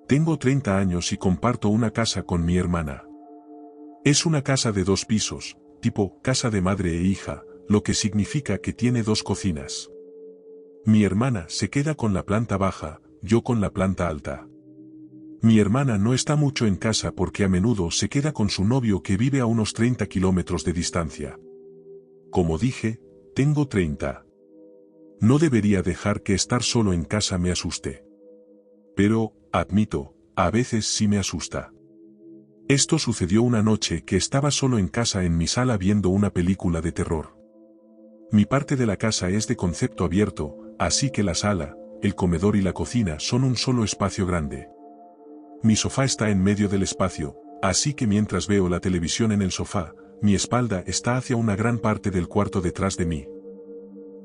Tengo 30 años y comparto una casa con mi hermana. Es una casa de 2 pisos, tipo casa de madre e hija, lo que significa que tiene 2 cocinas. Mi hermana se queda con la planta baja, yo con la planta alta. Mi hermana no está mucho en casa porque a menudo se queda con su novio que vive a unos 30 kilómetros de distancia. Como dije, tengo 30. No debería dejar que estar solo en casa me asuste. Pero, admito, a veces sí me asusta. Esto sucedió una noche que estaba solo en casa en mi sala viendo una película de terror. Mi parte de la casa es de concepto abierto, así que la sala, el comedor y la cocina son un solo espacio grande. Mi sofá está en medio del espacio, así que mientras veo la televisión en el sofá, mi espalda está hacia una gran parte del cuarto detrás de mí.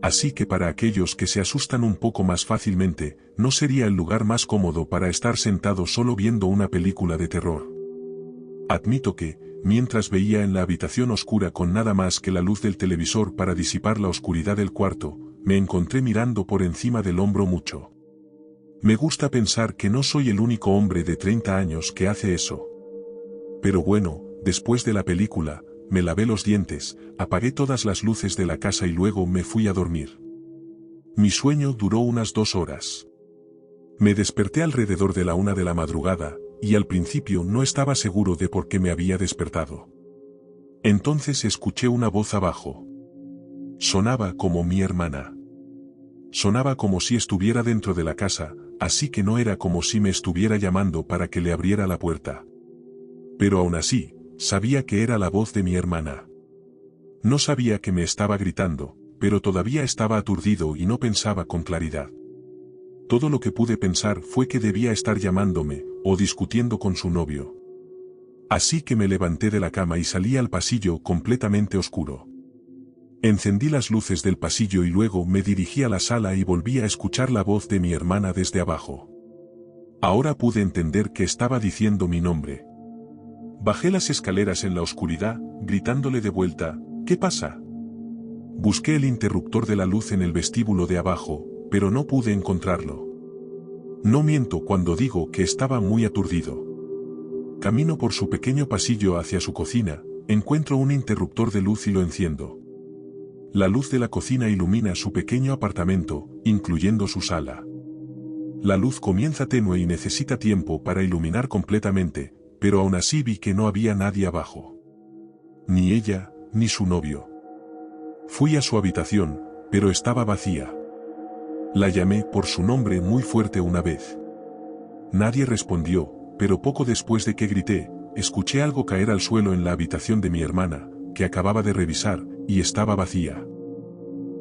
Así que para aquellos que se asustan un poco más fácilmente, no sería el lugar más cómodo para estar sentado solo viendo una película de terror. Admito que, mientras veía en la habitación oscura con nada más que la luz del televisor para disipar la oscuridad del cuarto, me encontré mirando por encima del hombro mucho. Me gusta pensar que no soy el único hombre de 30 años que hace eso. Pero bueno, después de la película, me lavé los dientes, apagué todas las luces de la casa y luego me fui a dormir. Mi sueño duró unas 2 horas. Me desperté alrededor de la 1 de la madrugada, y al principio no estaba seguro de por qué me había despertado. Entonces escuché una voz abajo. Sonaba como mi hermana. Sonaba como si estuviera dentro de la casa, así que no era como si me estuviera llamando para que le abriera la puerta. Pero aún así, sabía que era la voz de mi hermana. No sabía que me estaba gritando, pero todavía estaba aturdido y no pensaba con claridad. Todo lo que pude pensar fue que debía estar llamándome, o discutiendo con su novio. Así que me levanté de la cama y salí al pasillo completamente oscuro. Encendí las luces del pasillo y luego me dirigí a la sala y volví a escuchar la voz de mi hermana desde abajo. Ahora pude entender que estaba diciendo mi nombre. Bajé las escaleras en la oscuridad, gritándole de vuelta, ¿qué pasa? Busqué el interruptor de la luz en el vestíbulo de abajo, pero no pude encontrarlo. No miento cuando digo que estaba muy aturdido. Camino por su pequeño pasillo hacia su cocina, encuentro un interruptor de luz y lo enciendo. La luz de la cocina ilumina su pequeño apartamento, incluyendo su sala. La luz comienza tenue y necesita tiempo para iluminar completamente, pero aún así vi que no había nadie abajo. Ni ella, ni su novio. Fui a su habitación, pero estaba vacía. La llamé por su nombre muy fuerte una vez. Nadie respondió, pero poco después de que grité, escuché algo caer al suelo en la habitación de mi hermana, que acababa de revisar, y estaba vacía.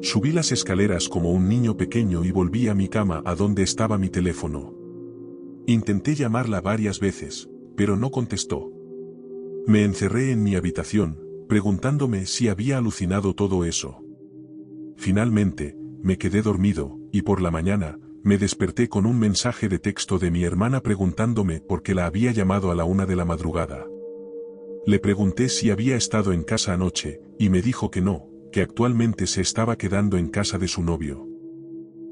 Subí las escaleras como un niño pequeño y volví a mi cama a donde estaba mi teléfono. Intenté llamarla varias veces, pero no contestó. Me encerré en mi habitación, preguntándome si había alucinado todo eso. Finalmente, me quedé dormido, y por la mañana, me desperté con un mensaje de texto de mi hermana preguntándome por qué la había llamado a la 1 de la madrugada. Le pregunté si había estado en casa anoche, y me dijo que no, que actualmente se estaba quedando en casa de su novio.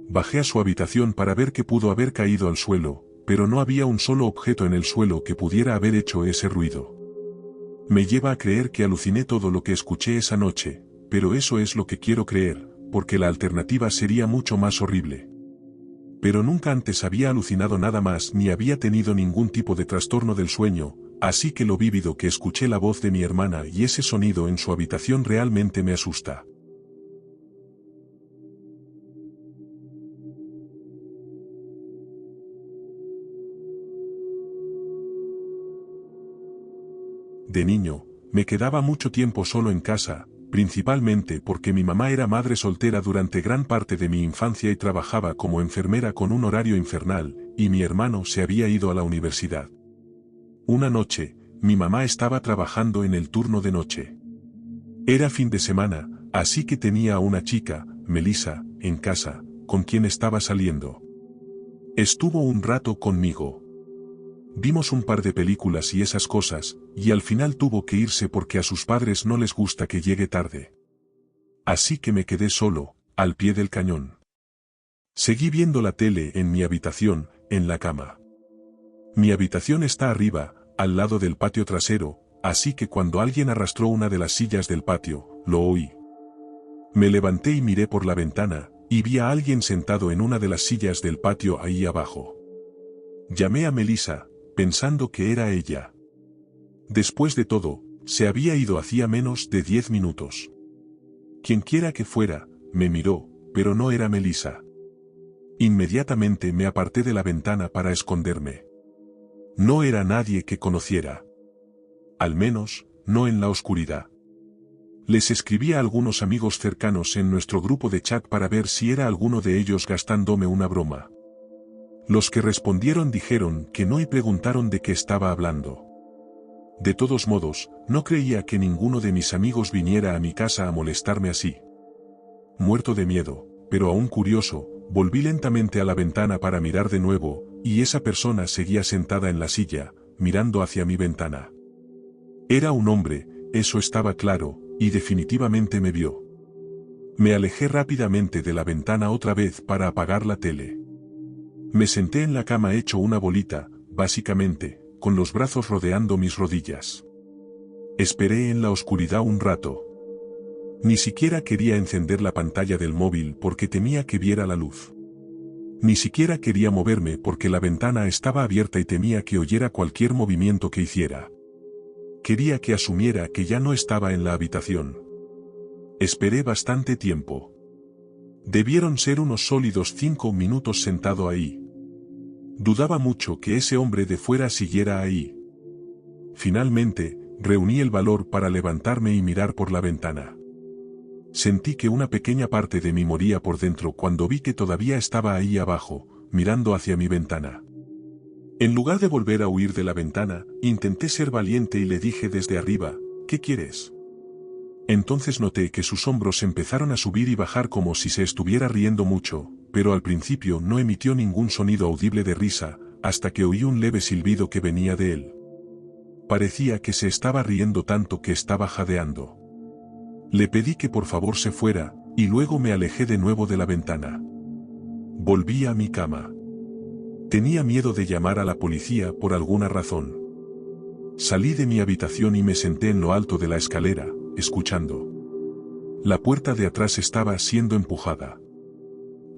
Bajé a su habitación para ver qué pudo haber caído al suelo, pero no había un solo objeto en el suelo que pudiera haber hecho ese ruido. Me lleva a creer que aluciné todo lo que escuché esa noche, pero eso es lo que quiero creer, porque la alternativa sería mucho más horrible. Pero nunca antes había alucinado nada más ni había tenido ningún tipo de trastorno del sueño, así que lo vívido que escuché la voz de mi hermana y ese sonido en su habitación realmente me asusta. De niño, me quedaba mucho tiempo solo en casa, principalmente porque mi mamá era madre soltera durante gran parte de mi infancia y trabajaba como enfermera con un horario infernal, y mi hermano se había ido a la universidad. Una noche, mi mamá estaba trabajando en el turno de noche. Era fin de semana, así que tenía a una chica, Melissa, en casa, con quien estaba saliendo. Estuvo un rato conmigo. Vimos un par de películas y esas cosas, y al final tuvo que irse porque a sus padres no les gusta que llegue tarde. Así que me quedé solo, al pie del cañón. Seguí viendo la tele en mi habitación, en la cama. Mi habitación está arriba, al lado del patio trasero, así que cuando alguien arrastró una de las sillas del patio, lo oí. Me levanté y miré por la ventana, y vi a alguien sentado en una de las sillas del patio ahí abajo. Llamé a Melissa, pensando que era ella. Después de todo, se había ido hacía menos de 10 minutos. Quienquiera que fuera, me miró, pero no era Melissa. Inmediatamente me aparté de la ventana para esconderme. No era nadie que conociera. Al menos, no en la oscuridad. Les escribí a algunos amigos cercanos en nuestro grupo de chat para ver si era alguno de ellos gastándome una broma. Los que respondieron dijeron que no y preguntaron de qué estaba hablando. De todos modos, no creía que ninguno de mis amigos viniera a mi casa a molestarme así. Muerto de miedo, pero aún curioso, volví lentamente a la ventana para mirar de nuevo, y esa persona seguía sentada en la silla, mirando hacia mi ventana. Era un hombre, eso estaba claro, y definitivamente me vio. Me alejé rápidamente de la ventana otra vez para apagar la tele. Me senté en la cama hecho una bolita, básicamente, con los brazos rodeando mis rodillas. Esperé en la oscuridad un rato. Ni siquiera quería encender la pantalla del móvil porque temía que viera la luz. Ni siquiera quería moverme porque la ventana estaba abierta y temía que oyera cualquier movimiento que hiciera. Quería que asumiera que ya no estaba en la habitación. Esperé bastante tiempo. Debieron ser unos sólidos 5 minutos sentado ahí. Dudaba mucho que ese hombre de fuera siguiera ahí. Finalmente, reuní el valor para levantarme y mirar por la ventana. Sentí que una pequeña parte de mí moría por dentro cuando vi que todavía estaba ahí abajo, mirando hacia mi ventana. En lugar de volver a huir de la ventana, intenté ser valiente y le dije desde arriba, ¿qué quieres? Entonces noté que sus hombros empezaron a subir y bajar como si se estuviera riendo mucho, pero al principio no emitió ningún sonido audible de risa, hasta que oí un leve silbido que venía de él. Parecía que se estaba riendo tanto que estaba jadeando. Le pedí que por favor se fuera, y luego me alejé de nuevo de la ventana. Volví a mi cama. Tenía miedo de llamar a la policía por alguna razón. Salí de mi habitación y me senté en lo alto de la escalera, escuchando. La puerta de atrás estaba siendo empujada.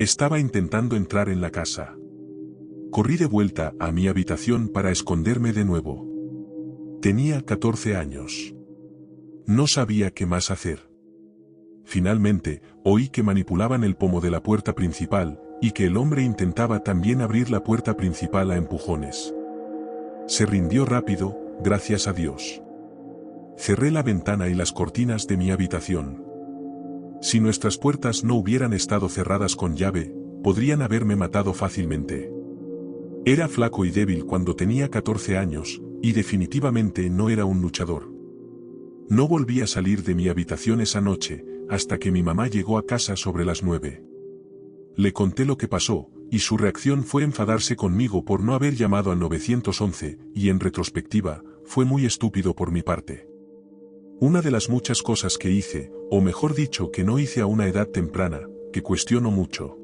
Estaba intentando entrar en la casa. Corrí de vuelta a mi habitación para esconderme de nuevo. Tenía 14 años. No sabía qué más hacer. Finalmente, oí que manipulaban el pomo de la puerta principal, y que el hombre intentaba también abrir la puerta principal a empujones. Se rindió rápido, gracias a Dios. Cerré la ventana y las cortinas de mi habitación. Si nuestras puertas no hubieran estado cerradas con llave, podrían haberme matado fácilmente. Era flaco y débil cuando tenía 14 años, y definitivamente no era un luchador. No volví a salir de mi habitación esa noche, hasta que mi mamá llegó a casa sobre las 9. Le conté lo que pasó, y su reacción fue enfadarse conmigo por no haber llamado al 911, y en retrospectiva, fue muy estúpido por mi parte. Una de las muchas cosas que hice, o mejor dicho que no hice a una edad temprana, que cuestiono mucho.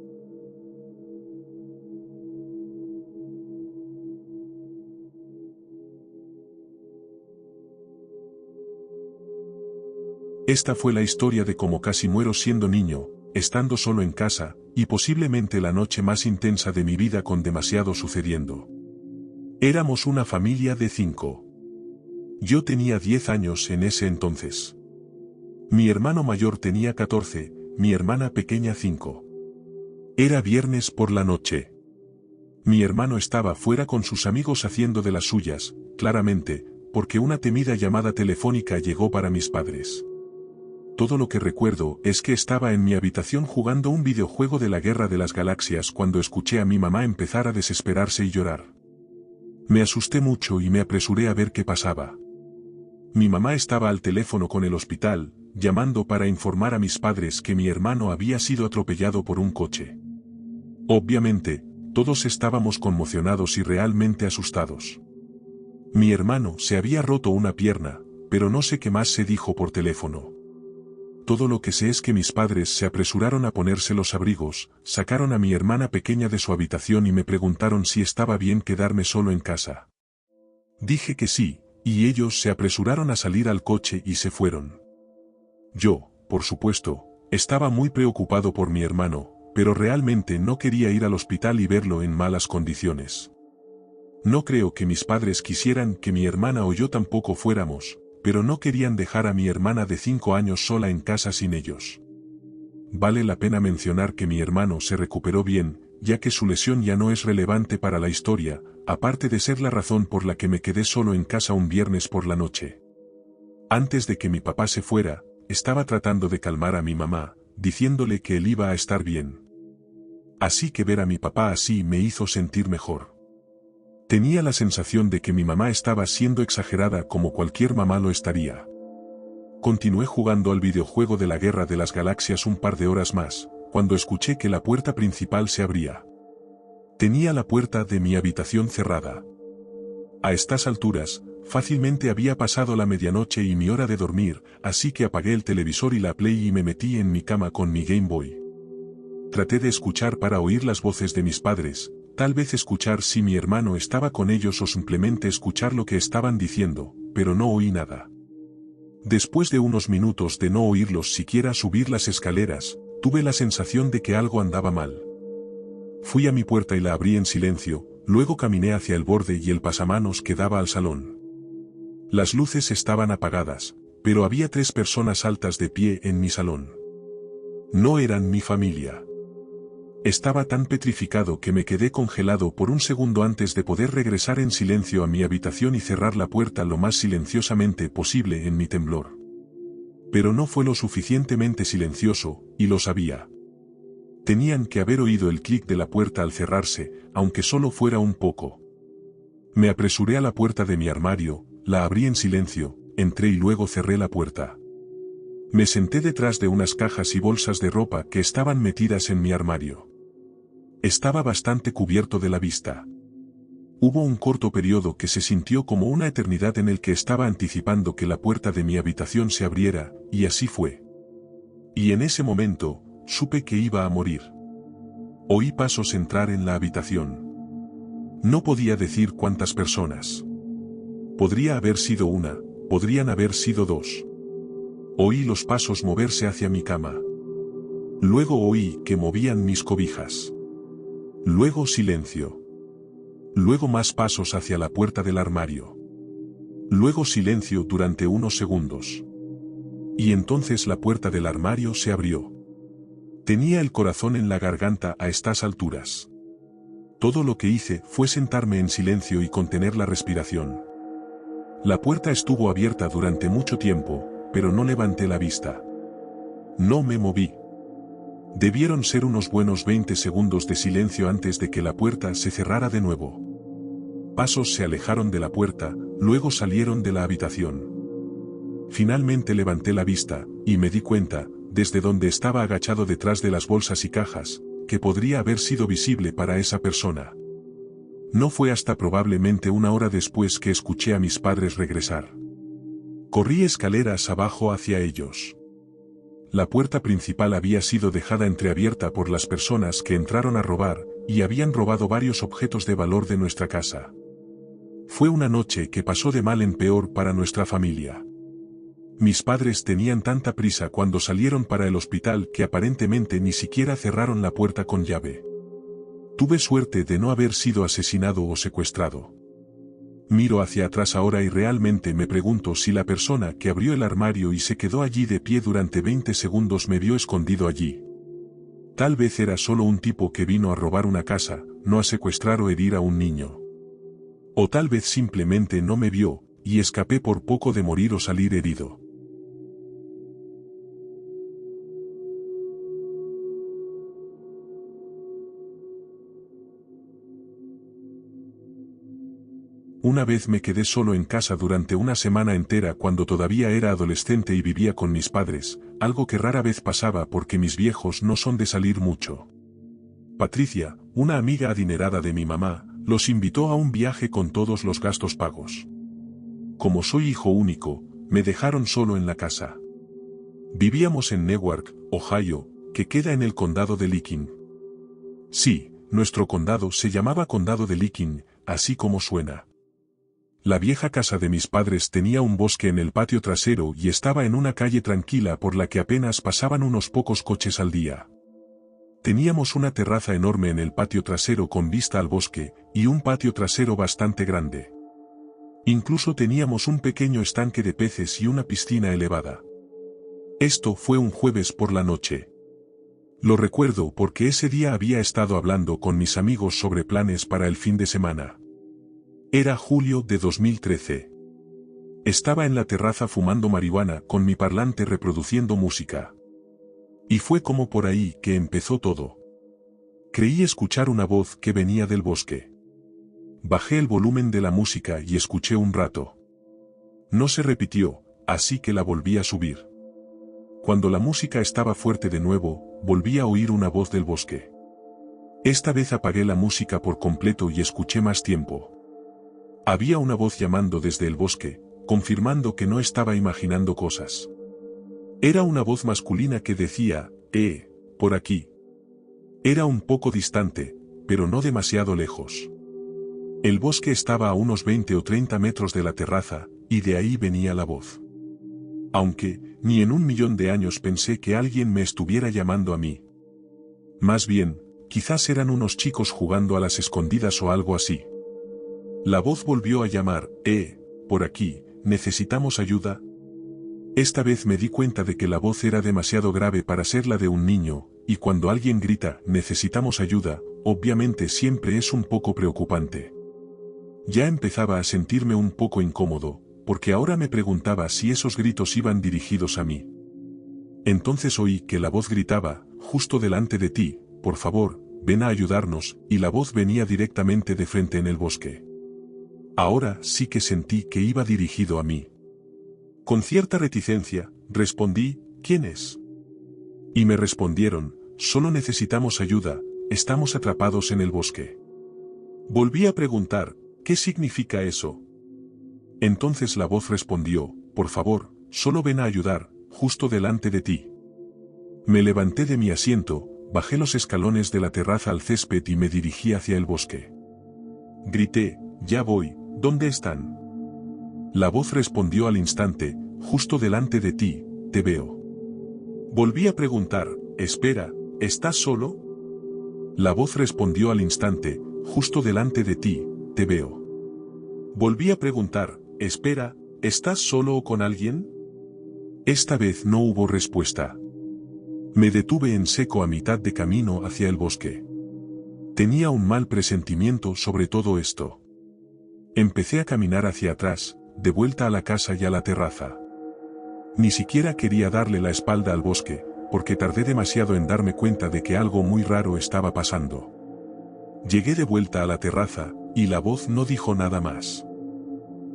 Esta fue la historia de cómo casi muero siendo niño, estando solo en casa, y posiblemente la noche más intensa de mi vida con demasiado sucediendo. Éramos una familia de 5. Yo tenía 10 años en ese entonces. Mi hermano mayor tenía 14, mi hermana pequeña 5. Era viernes por la noche. Mi hermano estaba fuera con sus amigos haciendo de las suyas, claramente, porque una temida llamada telefónica llegó para mis padres. Todo lo que recuerdo es que estaba en mi habitación jugando un videojuego de la Guerra de las Galaxias cuando escuché a mi mamá empezar a desesperarse y llorar. Me asusté mucho y me apresuré a ver qué pasaba. Mi mamá estaba al teléfono con el hospital, llamando para informar a mis padres que mi hermano había sido atropellado por un coche. Obviamente, todos estábamos conmocionados y realmente asustados. Mi hermano se había roto una pierna, pero no sé qué más se dijo por teléfono. todo lo que sé es que mis padres se apresuraron a ponerse los abrigos, sacaron a mi hermana pequeña de su habitación y me preguntaron si estaba bien quedarme solo en casa. Dije que sí, y ellos se apresuraron a salir al coche y se fueron. Yo, por supuesto, estaba muy preocupado por mi hermano, pero realmente no quería ir al hospital y verlo en malas condiciones. No creo que mis padres quisieran que mi hermana o yo tampoco fuéramos, pero no querían dejar a mi hermana de 5 años sola en casa sin ellos. Vale la pena mencionar que mi hermano se recuperó bien, ya que su lesión ya no es relevante para la historia, aparte de ser la razón por la que me quedé solo en casa un viernes por la noche. Antes de que mi papá se fuera, estaba tratando de calmar a mi mamá, diciéndole que él iba a estar bien. Así que ver a mi papá así me hizo sentir mejor. Tenía la sensación de que mi mamá estaba siendo exagerada como cualquier mamá lo estaría. Continué jugando al videojuego de la Guerra de las Galaxias un par de horas más, cuando escuché que la puerta principal se abría. Tenía la puerta de mi habitación cerrada. A estas alturas, fácilmente había pasado la medianoche y mi hora de dormir, así que apagué el televisor y la Play y me metí en mi cama con mi Game Boy. Traté de escuchar para oír las voces de mis padres, tal vez escuchar si mi hermano estaba con ellos o simplemente escuchar lo que estaban diciendo, pero no oí nada. Después de unos minutos de no oírlos siquiera subir las escaleras, tuve la sensación de que algo andaba mal. Fui a mi puerta y la abrí en silencio, luego caminé hacia el borde y el pasamanos que daba al salón. Las luces estaban apagadas, pero había 3 personas altas de pie en mi salón. No eran mi familia. Estaba tan petrificado que me quedé congelado por un segundo antes de poder regresar en silencio a mi habitación y cerrar la puerta lo más silenciosamente posible en mi temblor. Pero no fue lo suficientemente silencioso, y lo sabía. Tenían que haber oído el clic de la puerta al cerrarse, aunque solo fuera un poco. Me apresuré a la puerta de mi armario, la abrí en silencio, entré y luego cerré la puerta. Me senté detrás de unas cajas y bolsas de ropa que estaban metidas en mi armario. Estaba bastante cubierto de la vista. Hubo un corto periodo que se sintió como una eternidad en el que estaba anticipando que la puerta de mi habitación se abriera, y así fue. Y en ese momento, supe que iba a morir. Oí pasos entrar en la habitación. No podía decir cuántas personas. Podría haber sido una, podrían haber sido 2. Oí los pasos moverse hacia mi cama. Luego oí que movían mis cobijas. Luego silencio. Luego más pasos hacia la puerta del armario. Luego silencio durante unos segundos. Y entonces la puerta del armario se abrió. Tenía el corazón en la garganta a estas alturas. Todo lo que hice fue sentarme en silencio y contener la respiración. La puerta estuvo abierta durante mucho tiempo, pero no levanté la vista. No me moví. Debieron ser unos buenos 20 segundos de silencio antes de que la puerta se cerrara de nuevo. Pasos se alejaron de la puerta, luego salieron de la habitación. Finalmente levanté la vista, y me di cuenta, desde donde estaba agachado detrás de las bolsas y cajas, que podría haber sido visible para esa persona. No fue hasta probablemente una hora después que escuché a mis padres regresar. Corrí escaleras abajo hacia ellos. La puerta principal había sido dejada entreabierta por las personas que entraron a robar, y habían robado varios objetos de valor de nuestra casa. Fue una noche que pasó de mal en peor para nuestra familia. Mis padres tenían tanta prisa cuando salieron para el hospital que aparentemente ni siquiera cerraron la puerta con llave. Tuve suerte de no haber sido asesinado o secuestrado. Miro hacia atrás ahora y realmente me pregunto si la persona que abrió el armario y se quedó allí de pie durante 20 segundos me vio escondido allí. Tal vez era solo un tipo que vino a robar una casa, no a secuestrar o herir a un niño. O tal vez simplemente no me vio, y escapé por poco de morir o salir herido. Una vez me quedé solo en casa durante una semana entera cuando todavía era adolescente y vivía con mis padres, algo que rara vez pasaba porque mis viejos no son de salir mucho. Patricia, una amiga adinerada de mi mamá, los invitó a un viaje con todos los gastos pagos. Como soy hijo único, me dejaron solo en la casa. Vivíamos en Newark, Ohio, que queda en el condado de Licking. Sí, nuestro condado se llamaba Condado de Licking, así como suena. La vieja casa de mis padres tenía un bosque en el patio trasero y estaba en una calle tranquila por la que apenas pasaban unos pocos coches al día. Teníamos una terraza enorme en el patio trasero con vista al bosque, y un patio trasero bastante grande. Incluso teníamos un pequeño estanque de peces y una piscina elevada. Esto fue un jueves por la noche. Lo recuerdo porque ese día había estado hablando con mis amigos sobre planes para el fin de semana. Era julio de 2013. Estaba en la terraza fumando marihuana con mi parlante reproduciendo música. Y fue como por ahí que empezó todo. Creí escuchar una voz que venía del bosque. Bajé el volumen de la música y escuché un rato. No se repitió, así que la volví a subir. Cuando la música estaba fuerte de nuevo, volví a oír una voz del bosque. Esta vez apagué la música por completo y escuché más tiempo. Había una voz llamando desde el bosque, confirmando que no estaba imaginando cosas. Era una voz masculina que decía, por aquí. Era un poco distante, pero no demasiado lejos. El bosque estaba a unos 20 o 30 metros de la terraza, y de ahí venía la voz. Aunque, ni en 1.000.000 de años pensé que alguien me estuviera llamando a mí. Más bien, quizás eran unos chicos jugando a las escondidas o algo así. La voz volvió a llamar, por aquí, ¿necesitamos ayuda? Esta vez me di cuenta de que la voz era demasiado grave para ser la de un niño, y cuando alguien grita, necesitamos ayuda, obviamente siempre es un poco preocupante. Ya empezaba a sentirme un poco incómodo, porque ahora me preguntaba si esos gritos iban dirigidos a mí. Entonces oí que la voz gritaba, justo delante de ti, por favor, ven a ayudarnos, y la voz venía directamente de frente en el bosque. Ahora sí que sentí que iba dirigido a mí. Con cierta reticencia, respondí, ¿quién es? Y me respondieron, solo necesitamos ayuda, estamos atrapados en el bosque. Volví a preguntar, ¿qué significa eso? Entonces la voz respondió, por favor, solo ven a ayudar, justo delante de ti. Me levanté de mi asiento, bajé los escalones de la terraza al césped y me dirigí hacia el bosque. Grité, ya voy, ¿dónde están? La voz respondió al instante, justo delante de ti, te veo. Volví a preguntar, espera, ¿estás solo? La voz respondió al instante, justo delante de ti, te veo. Volví a preguntar, espera, ¿estás solo o con alguien? Esta vez no hubo respuesta. Me detuve en seco a mitad de camino hacia el bosque. Tenía un mal presentimiento sobre todo esto. Empecé a caminar hacia atrás, de vuelta a la casa y a la terraza. Ni siquiera quería darle la espalda al bosque, porque tardé demasiado en darme cuenta de que algo muy raro estaba pasando. Llegué de vuelta a la terraza, y la voz no dijo nada más.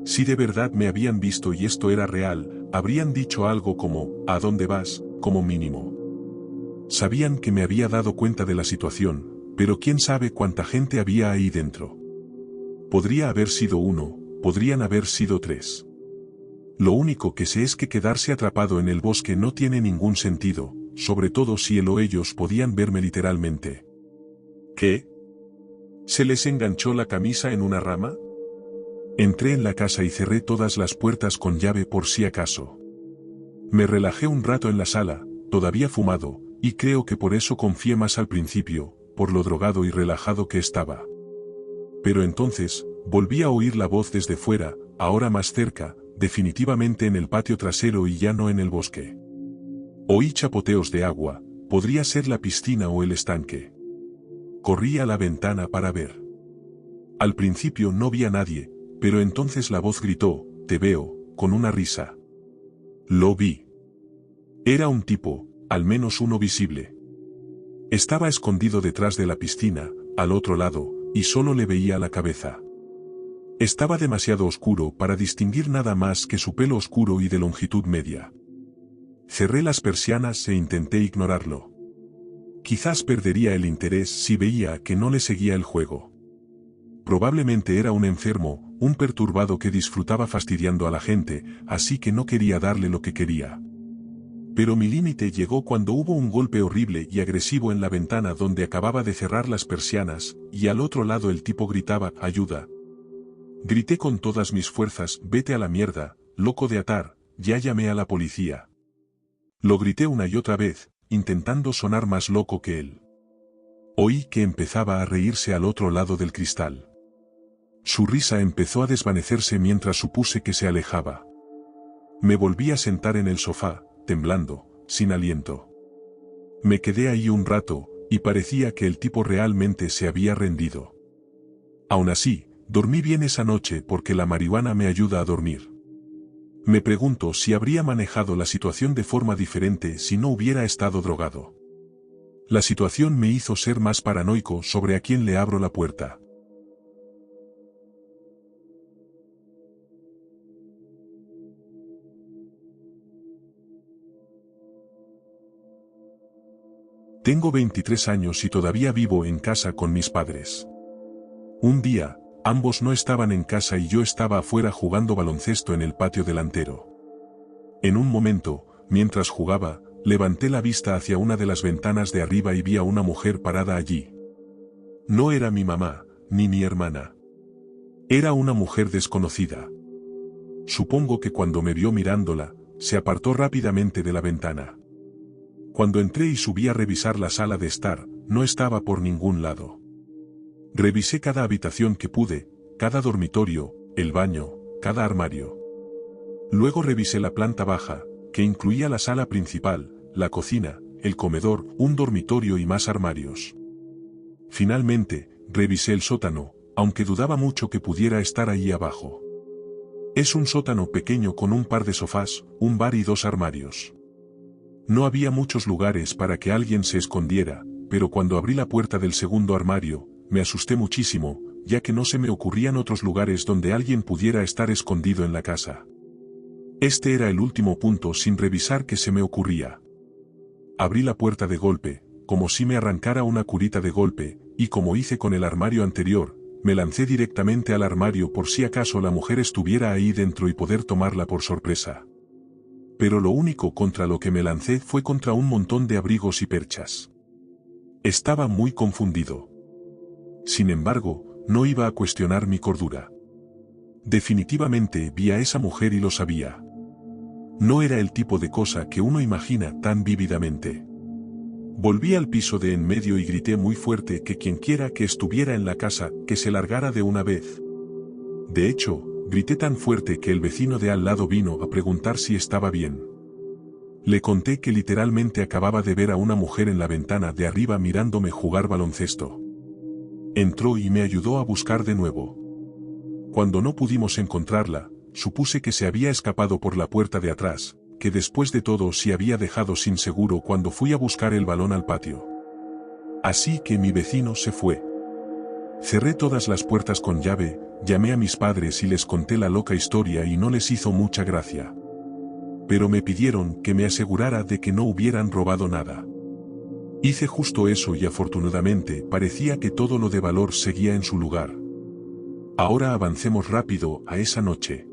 Si de verdad me habían visto y esto era real, habrían dicho algo como, ¿a dónde vas?, como mínimo. Sabían que me había dado cuenta de la situación, pero quién sabe cuánta gente había ahí dentro. Podría haber sido uno, podrían haber sido 3. Lo único que sé es que quedarse atrapado en el bosque no tiene ningún sentido, sobre todo si él o ellos podían verme literalmente. ¿Qué? ¿Se les enganchó la camisa en una rama? Entré en la casa y cerré todas las puertas con llave por si acaso. Me relajé un rato en la sala, todavía fumado, y creo que por eso confié más al principio, por lo drogado y relajado que estaba. Pero entonces, volví a oír la voz desde fuera, ahora más cerca, definitivamente en el patio trasero y ya no en el bosque. Oí chapoteos de agua, podría ser la piscina o el estanque. Corrí a la ventana para ver. Al principio no vi a nadie, pero entonces la voz gritó, te veo, con una risa. Lo vi. Era un tipo, al menos uno visible. Estaba escondido detrás de la piscina, al otro lado, y solo le veía la cabeza. Estaba demasiado oscuro para distinguir nada más que su pelo oscuro y de longitud media. Cerré las persianas e intenté ignorarlo. Quizás perdería el interés si veía que no le seguía el juego. Probablemente era un enfermo, un perturbado que disfrutaba fastidiando a la gente, así que no quería darle lo que quería. Pero mi límite llegó cuando hubo un golpe horrible y agresivo en la ventana donde acababa de cerrar las persianas, y al otro lado el tipo gritaba, «¡Ayuda!». Grité con todas mis fuerzas, «¡Vete a la mierda, loco de atar, ya llamé a la policía!». Lo grité una y otra vez, intentando sonar más loco que él. Oí que empezaba a reírse al otro lado del cristal. Su risa empezó a desvanecerse mientras supuse que se alejaba. Me volví a sentar en el sofá, temblando, sin aliento. Me quedé ahí un rato, y parecía que el tipo realmente se había rendido. Aún así, dormí bien esa noche porque la marihuana me ayuda a dormir. Me pregunto si habría manejado la situación de forma diferente si no hubiera estado drogado. La situación me hizo ser más paranoico sobre a quién le abro la puerta. Tengo 23 años y todavía vivo en casa con mis padres. Un día, ambos no estaban en casa y yo estaba afuera jugando baloncesto en el patio delantero. En un momento, mientras jugaba, levanté la vista hacia una de las ventanas de arriba y vi a una mujer parada allí. No era mi mamá, ni mi hermana. Era una mujer desconocida. Supongo que cuando me vio mirándola, se apartó rápidamente de la ventana. Cuando entré y subí a revisar la sala de estar, no estaba por ningún lado. Revisé cada habitación que pude, cada dormitorio, el baño, cada armario. Luego revisé la planta baja, que incluía la sala principal, la cocina, el comedor, un dormitorio y más armarios. Finalmente, revisé el sótano, aunque dudaba mucho que pudiera estar ahí abajo. Es un sótano pequeño con un par de sofás, un bar y 2 armarios. No había muchos lugares para que alguien se escondiera, pero cuando abrí la puerta del segundo armario, me asusté muchísimo, ya que no se me ocurrían otros lugares donde alguien pudiera estar escondido en la casa. Este era el último punto sin revisar que se me ocurría. Abrí la puerta de golpe, como si me arrancara una curita de golpe, y como hice con el armario anterior, me lancé directamente al armario por si acaso la mujer estuviera ahí dentro y poder tomarla por sorpresa. Pero lo único contra lo que me lancé fue contra un montón de abrigos y perchas. Estaba muy confundido. Sin embargo, no iba a cuestionar mi cordura. Definitivamente vi a esa mujer y lo sabía. No era el tipo de cosa que uno imagina tan vívidamente. Volví al piso de en medio y grité muy fuerte que quienquiera que estuviera en la casa, que se largara de una vez. De hecho, grité tan fuerte que el vecino de al lado vino a preguntar si estaba bien. Le conté que literalmente acababa de ver a una mujer en la ventana de arriba mirándome jugar baloncesto. Entró y me ayudó a buscar de nuevo. Cuando no pudimos encontrarla, supuse que se había escapado por la puerta de atrás, que después de todo se había dejado sin seguro cuando fui a buscar el balón al patio. Así que mi vecino se fue. Cerré todas las puertas con llave, llamé a mis padres y les conté la loca historia y no les hizo mucha gracia. Pero me pidieron que me asegurara de que no hubieran robado nada. Hice justo eso y afortunadamente parecía que todo lo de valor seguía en su lugar. Ahora avancemos rápido a esa noche.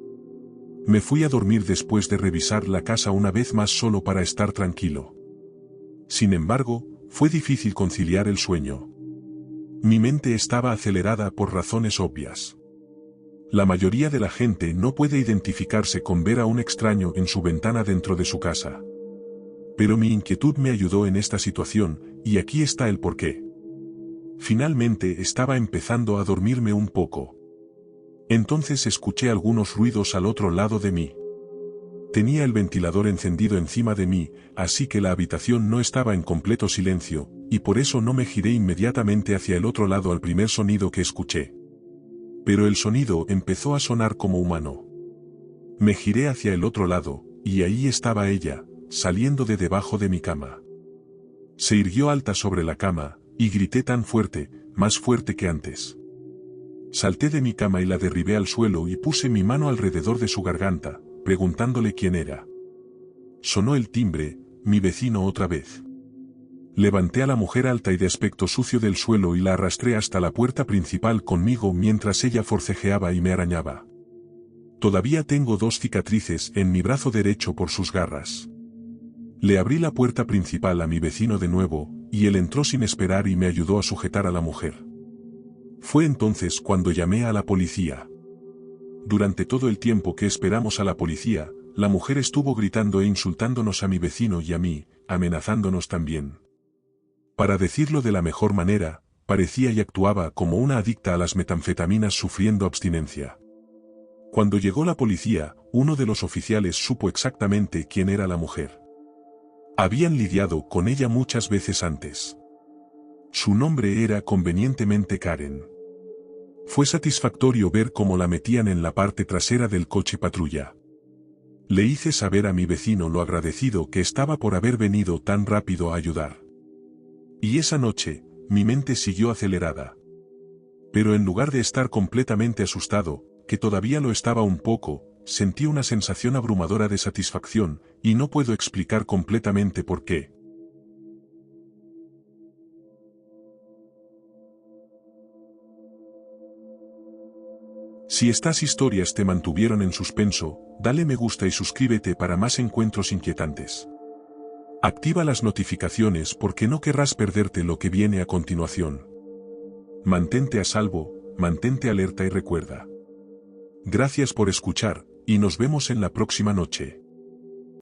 Me fui a dormir después de revisar la casa una vez más solo para estar tranquilo. Sin embargo, fue difícil conciliar el sueño. Mi mente estaba acelerada por razones obvias. La mayoría de la gente no puede identificarse con ver a un extraño en su ventana dentro de su casa. Pero mi inquietud me ayudó en esta situación, y aquí está el porqué. Finalmente estaba empezando a dormirme un poco. Entonces escuché algunos ruidos al otro lado de mí. Tenía el ventilador encendido encima de mí, así que la habitación no estaba en completo silencio, y por eso no me giré inmediatamente hacia el otro lado al primer sonido que escuché. Pero el sonido empezó a sonar como humano. Me giré hacia el otro lado, y ahí estaba ella, saliendo de debajo de mi cama. Se irguió alta sobre la cama, y grité tan fuerte, más fuerte que antes. Salté de mi cama y la derribé al suelo y puse mi mano alrededor de su garganta, preguntándole quién era. Sonó el timbre, mi vecino otra vez. Levanté a la mujer alta y de aspecto sucio del suelo y la arrastré hasta la puerta principal conmigo mientras ella forcejeaba y me arañaba. Todavía tengo 2 cicatrices en mi brazo derecho por sus garras. Le abrí la puerta principal a mi vecino de nuevo, y él entró sin esperar y me ayudó a sujetar a la mujer. Fue entonces cuando llamé a la policía. Durante todo el tiempo que esperamos a la policía, la mujer estuvo gritando e insultándonos a mi vecino y a mí, amenazándonos también. Para decirlo de la mejor manera, parecía y actuaba como una adicta a las metanfetaminas sufriendo abstinencia. Cuando llegó la policía, uno de los oficiales supo exactamente quién era la mujer. Habían lidiado con ella muchas veces antes. Su nombre era convenientemente Karen. Fue satisfactorio ver cómo la metían en la parte trasera del coche patrulla. Le hice saber a mi vecino lo agradecido que estaba por haber venido tan rápido a ayudar. Y esa noche, mi mente siguió acelerada. Pero en lugar de estar completamente asustado, que todavía lo estaba un poco, sentí una sensación abrumadora de satisfacción, y no puedo explicar completamente por qué. Si estas historias te mantuvieron en suspenso, dale me gusta y suscríbete para más encuentros inquietantes. Activa las notificaciones porque no querrás perderte lo que viene a continuación. Mantente a salvo, mantente alerta y recuerda. Gracias por escuchar, y nos vemos en la próxima noche.